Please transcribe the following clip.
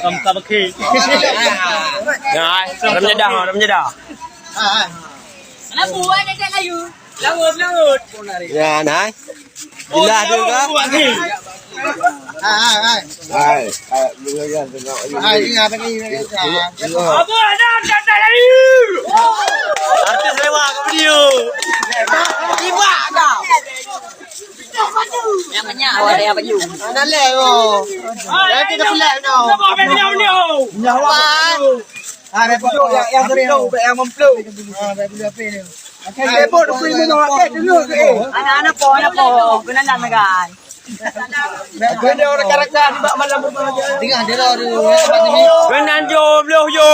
cầm cầm khi rồi làm gì đâu nó bùa đây đây là gì lang ngược ya này gila tu ke apa ada lagi artis lewat ke video tiba kau yang banyak awak ada apa you nak lewo nanti dah pelak no nyawan betul yang betul yang mempelu Kebot aku ini nak kat dulu ke anak-anak po kena namakan benda orang karakter di bak malam bermalam tengah dia lah benan jom loh yo